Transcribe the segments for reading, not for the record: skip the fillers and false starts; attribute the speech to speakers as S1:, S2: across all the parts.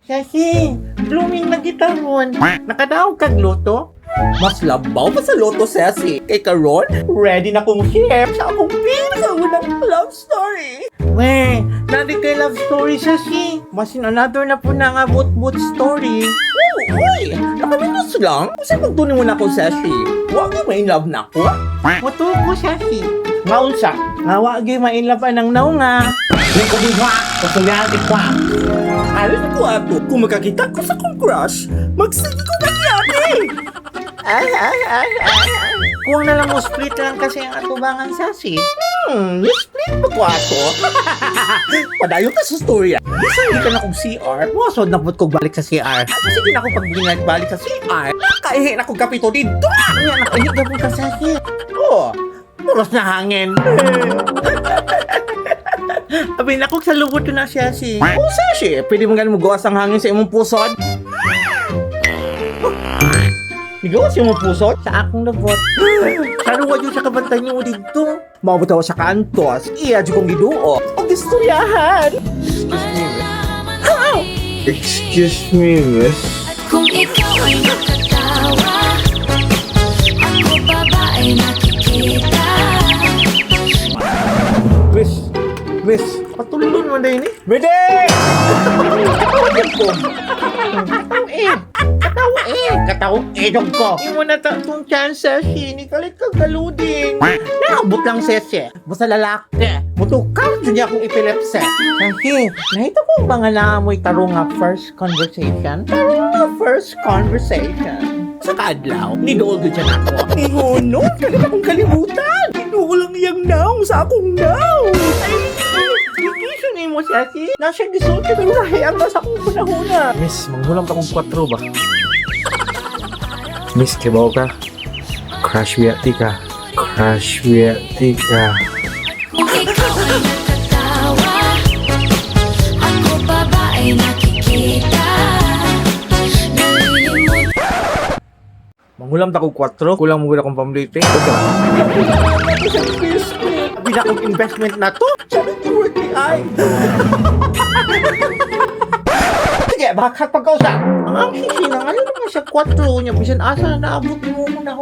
S1: Kasi, blooming na kita ron. Nakadaog kag loto?
S2: Mas labaw pa sa loto, Ceci. Kay karon,
S1: Ready na kong share.
S2: sa akong pinakaunang love story.
S1: Weh, nadi kay love story siya si. Masin another na po na nga boot story.
S2: Uy, nakaminos lang. Kasi magtunin mo na ako, Ceci. Huwag mo may love na ako.
S1: Moto ko siya si. Ngaunsa, nga wagi mainlaban ng naunga.
S2: May kubiha, kasulyan ko. Alam ko ato, kung makakita ko sa kong crush, magsige ko magyari.
S1: Kuwang na lang mo split lang kasi ang atubangan siya si.
S2: Split pa ko ato. Padayon ka sa storya. Bisa hindi ka na kong CR.
S1: Wasod na po balik sa CR.
S2: Kasi di na ako pag balik sa CR. Nakaihi na kong kapito dito.
S1: Ano yan, nakahit na po ka siya si.
S2: Oh,
S1: Muros na hangin. Abi na ko sa lubot na siya si.
S2: oh, Ceci, pwede mo ganun magawas ang hangin sa imong pusod? Igawas yung imong pusod?
S1: Sa akong lubot. Saruwa yun sa kabantay niyo dito.
S2: Mabutaw sa kantos, iya di kong giduo. Ang istoryahan.
S1: Excuse me, miss.
S3: Kung ikaw ay nakatawa, ako pa ba ay nakikita?
S1: Miss, patulun mo na yun eh.
S2: Bede!
S1: Katawa dog ko. Imo na itong chance si Nikalit kag galuding. Nakabot lang sesye. Basta lalaki. Mutukar dyan niya akong epilepsy. Kasi, nahita ko ba nga naamoy tarong nga first conversation? Tarong nga first conversation.
S2: Sa kadlaw, nidool ko dyan ako. Ihunod, kagad akong kalimutan. Nidool lang iyang naong sa akong naong.
S1: Ikiso ni mo siya si. Nasa gisot ka ng lahiyang nasa akong kunahuna.
S4: Miss, manghulam ka kong 4 ba? Miss, kibaw ka. Crush Wiati ka. Crush Wiati ka.
S3: Kung ikaw ay nakatawa, ako pa ba ay nakikita? Nalilimot
S4: Manghulam ta kong 4. Kulang mo gula kong pamblite.
S1: Abi na akong investment na to.
S2: Sabi ko, worthy ay.
S1: Sige, bakit pagkausap? Ang sisina, ano naman sa 4 niya? Bisan asa na naabot mo na.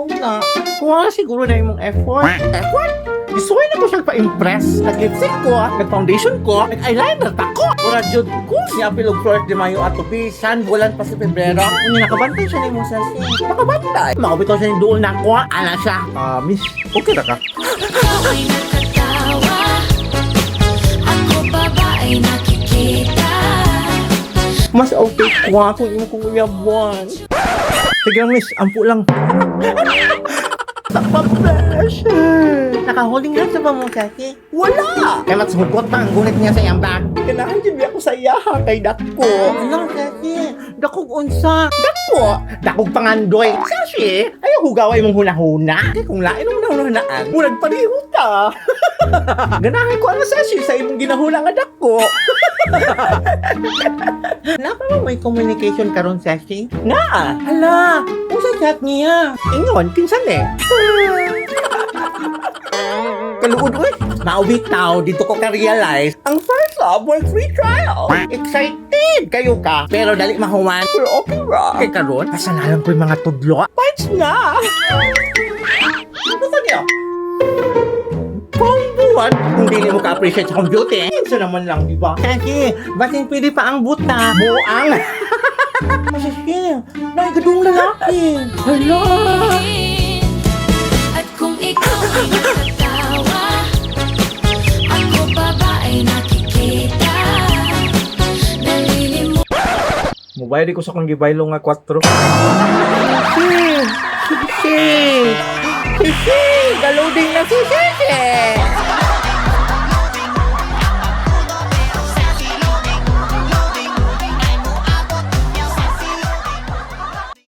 S1: Kuha siguro na yung effort.
S2: Effort?
S1: Gusto na ko siya pa-impress. Nag-lipstick ko, nag-foundation ko, nag-eyeliner pa ko. Ura jud ko. Siya pilog Flores de Mayo at Bisan, bulan pa si Pebrero. Kung nakabantay siya ni mo sa sin.
S2: Nakabantay.
S1: Makabitaw siya ni doon na ko. Ana siya.
S4: Miss, okay na ka?
S3: ikaw ay nakatawa, ako pa ba ay nakikita?
S1: Mas okay ko kung imo kong uyabuan.
S4: Sige lang, miss. Ampu lang.
S1: Nakapaplesh. Nakahuling lang sa ba mo kasi?
S2: Wala.
S1: Kaya matsumukot pa ang gunit niya sa iyang bag.
S2: Kailangan din ako sa iyaha kay Dako.
S1: Ano kasi? Dakog unsa? Dako! Dakog pangandoy. Sashi, ayaw hugaway mong hunahuna. Kaya kung lain mong hunahunaan,
S2: Murag pariho ta.
S1: ganahin ko ang sashi sa imong ginahuna nga dako. Napa mo may communication karon sashi?
S2: Nga.
S1: Hala, unsa chat niya? Ingon, kinsan eh?
S2: Kaluod, uy.
S1: Maubitaw, dito ko ka-realize,
S2: Ang first love was free trial.
S1: excited kayo ka, pero dali mahuman.
S2: Pero okay ra.
S1: Kay karon, kasanalan ko yung mga tudlo.
S2: Parts na.
S1: Ano ka niya? Pambuwan, kung di mo ka-appreciate sa computer. Isa naman lang, di ba? Kasi, batin pili pa ang buta. Buang. Masasya, naigadong lalaki. Hala.
S3: At kung ikaw ay nakatawa, ako pa ba ay nakikita? Nalilimot
S4: Mobile ko sa kong gibaylo nga 4.
S1: Sisi! Sisi! Galuding na si Sisi!